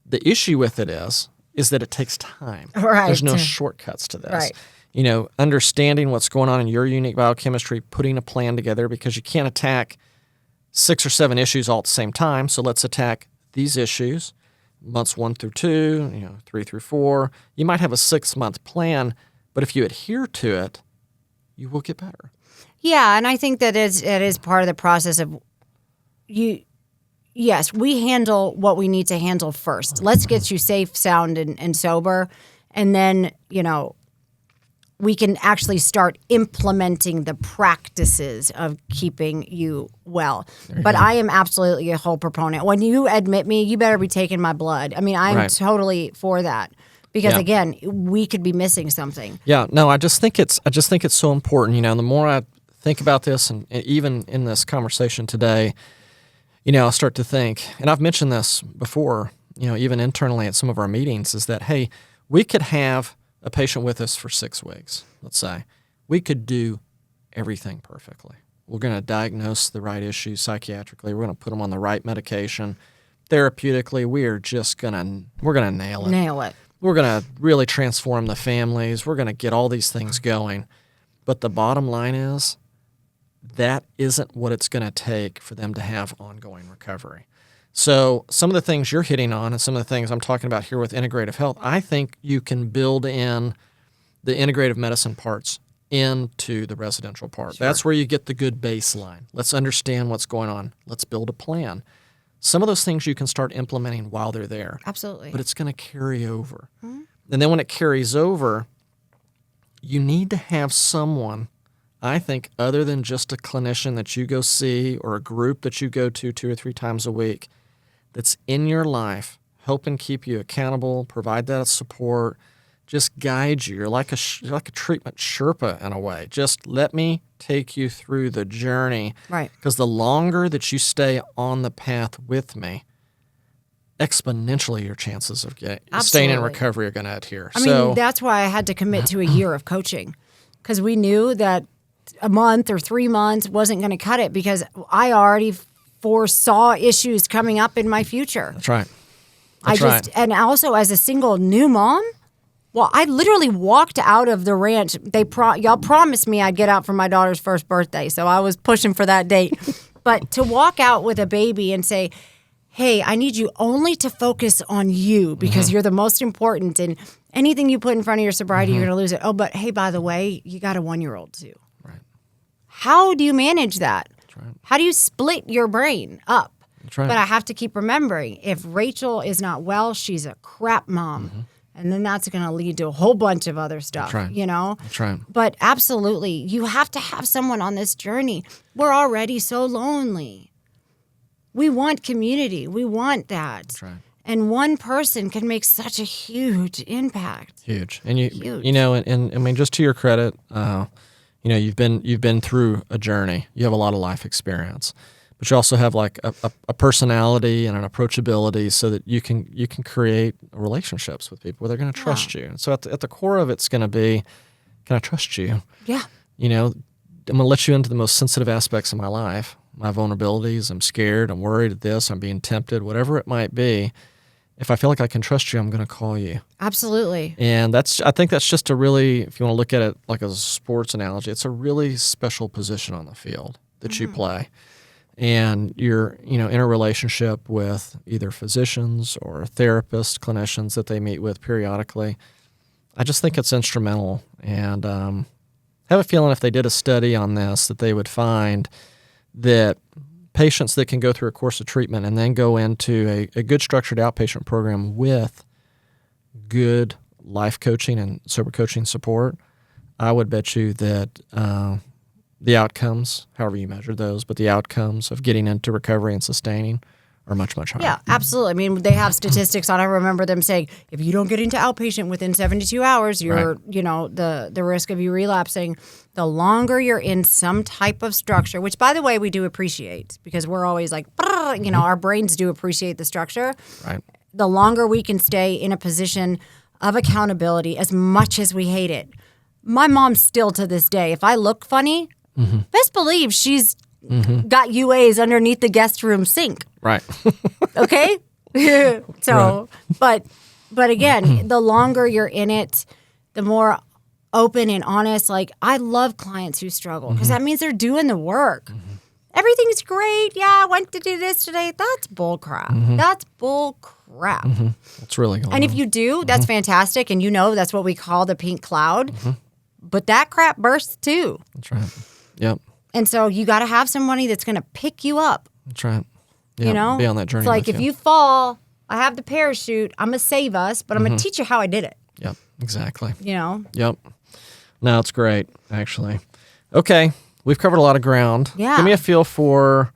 The issue with it is that it takes time. Right. There's no shortcuts to this. Right. Understanding what's going on in your unique biochemistry, putting a plan together, because you can't attack 6 or 7 issues all at the same time. So let's attack these issues, months 1 through 2, 3 through 4. You might have a 6-month plan, but if you adhere to it, you will get better. Yeah, and I think that it is part of the process of you. Yes, we handle what we need to handle first. Let's get you safe, sound, and sober, and then we can actually start implementing the practices of keeping you well. But I am absolutely a whole proponent. When you admit me, you better be taking my blood. I mean, I'm totally for that. Because again, we could be missing something. Yeah, no, I just think it's so important. The more I think about this, and even in this conversation today, I'll start to think, and I've mentioned this before, even internally at some of our meetings, is that, hey, we could have a patient with us for 6 weeks, let's say. We could do everything perfectly. We're going to diagnose the right issues psychiatrically. We're going to put them on the right medication. Therapeutically, we're going to nail it. Nail it. We're going to really transform the families. We're going to get all these things going. But the bottom line is that isn't what it's going to take for them to have ongoing recovery. So some of the things you're hitting on and some of the things I'm talking about here with integrative health, I think you can build in the integrative medicine parts into the residential part. Sure. That's where you get the good baseline. Let's understand what's going on. Let's build a plan. Some of those things you can start implementing while they're there. Absolutely. But it's going to carry over. Mm-hmm. And then when it carries over, you need to have someone, I think, other than just a clinician that you go see or a group that you go to 2 or 3 times a week, that's in your life, helping keep you accountable, provide that support, just guide you. You're like a treatment Sherpa in a way. Just let me take you through the journey. Right. Because the longer that you stay on the path with me, exponentially your chances of staying in recovery are going to adhere. I mean, that's why I had to commit to a year of coaching, because we knew that a month or 3 months wasn't going to cut it, because I already foresaw issues coming up in my future. That's right. And also as a single new mom, well, I literally walked out of the ranch. Y'all promised me I'd get out for my daughter's first birthday, so I was pushing for that date. But to walk out with a baby and say, hey, I need you only to focus on you because you're the most important, and anything you put in front of your sobriety, you're going to lose it. Oh, but hey, by the way, you got a 1-year-old too. Right. How do you manage that? That's right. How do you split your brain up? That's right. But I have to keep remembering, if Rachel is not well, she's a crap mom. Mm-hmm. And then that's going to lead to a whole bunch of other stuff, That's right. That's right. But absolutely, you have to have someone on this journey. We're already so lonely. We want community. We want that. That's right. And one person can make such a huge impact. Huge. And and I mean, just to your credit, you've been through a journey. You have a lot of life experience. But you also have like a personality and an approachability so that you can create relationships with people where they're going to trust you. And so at the core of it's going to be, can I trust you? Yeah. I'm going to let you into the most sensitive aspects of my life, my vulnerabilities. I'm scared. I'm worried at this. I'm being tempted, whatever it might be. If I feel like I can trust you, I'm going to call you. Absolutely. And I think that's just a really, if you want to look at it like a sports analogy, it's a really special position on the field that you play. and you're, in a relationship with either physicians or therapists, clinicians that they meet with periodically, I just think it's instrumental. And I have a feeling if they did a study on this, that they would find that patients that can go through a course of treatment and then go into a good structured outpatient program with good life coaching and sober coaching support, I would bet you that the outcomes, however you measure those, but the outcomes of getting into recovery and sustaining are much, much higher. Yeah, absolutely. I mean, they have statistics on. I remember them saying, if you don't get into outpatient within 72 hours, you're, the risk of you relapsing. The longer you're in some type of structure, which, by the way, we do appreciate, because we're always like, our brains do appreciate the structure. Right. The longer we can stay in a position of accountability, as much as we hate it. My mom still, to this day, if I look funny, best believe she's got UAs underneath the guest room sink. Right. Okay? So, right. but again, the longer you're in it, the more open and honest. Like, I love clients who struggle, because that means they're doing the work. Everything's great. Yeah, I went to do this today. That's bull crap. That's bull crap. That's really going on. And if you do, that's fantastic. And that's what we call the pink cloud. But that crap bursts too. That's right. Yep. And so you got to have somebody that's going to pick you up. That's right. Yep. Be on that journey. It's like, with if you fall, I have the parachute. I'm going to save us, but I'm going to teach you how I did it. Yep. Exactly. Yep. No, it's great, actually. Okay. We've covered a lot of ground. Yeah. Give me a feel for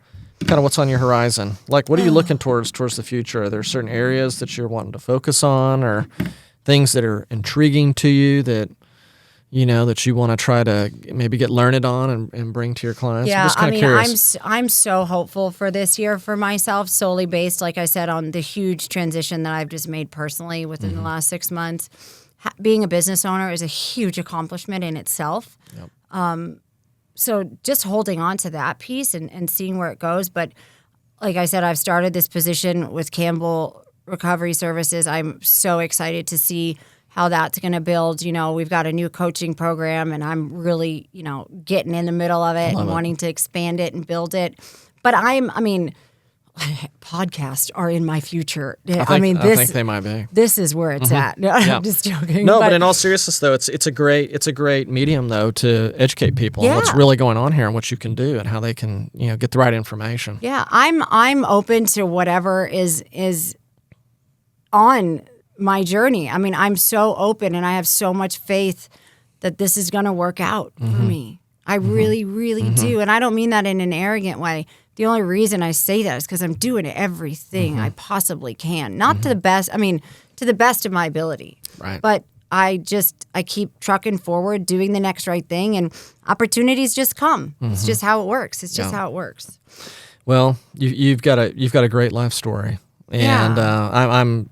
kind of what's on your horizon. Like, what are you looking towards the future? Are there certain areas that you're wanting to focus on, or things that are intriguing to you that that you want to try to maybe get learned on and bring to your clients? Yeah, I'm just kind of curious. I'm so hopeful for this year for myself, solely based, like I said, on the huge transition that I've just made personally within the last 6 months. Being a business owner is a huge accomplishment in itself. Yep. So just holding on to that piece and seeing where it goes. But like I said, I've started this position with Campbell Recovery Services. I'm so excited to see how that's going to build. We've got a new coaching program, and I'm really, getting in the middle of it and wanting to expand it and build it. But podcasts are in my future. I think they might be. This is where it's at. No, I'm just joking. No, but in all seriousness, though, it's a great medium, though, to educate people on what's really going on here and what you can do and how they can, get the right information. Yeah, I'm open to whatever is on my journey. I'm so open, and I have so much faith that this is going to work out for me. I really, really do. And I don't mean that in an arrogant way. The only reason I say that is because I'm doing everything I possibly can. Not to the best, to the best of my ability. Right. But I keep trucking forward, doing the next right thing, and opportunities just come. It's just how it works. It's just how it works. Well, you've got a great life story. And I'm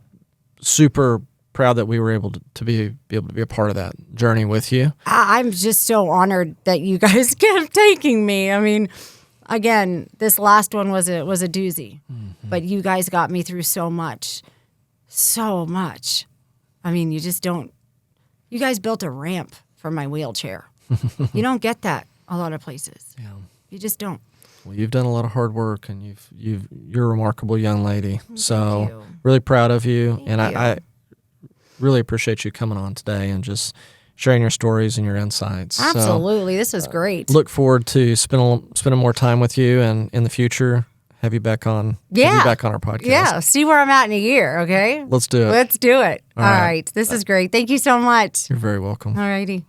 super proud that we were able to be a part of that journey with you. I'm just so honored that you guys kept taking me. Again, this last one was a doozy, but you guys got me through so much. You guys built a ramp for my wheelchair. You don't get that a lot of places. Yeah. You just don't. Well, you've done a lot of hard work, and you're a remarkable young lady. So you. really proud of you. Thank and you. I really appreciate you coming on today and just sharing your stories and your insights. Absolutely. This is great. Look forward to spending more time with you, and in the future, have you back on our podcast. Yeah. See where I'm at in a year, okay? Let's do it. Let's do it. All right. right. This is great. Thank you so much. You're very welcome. All righty.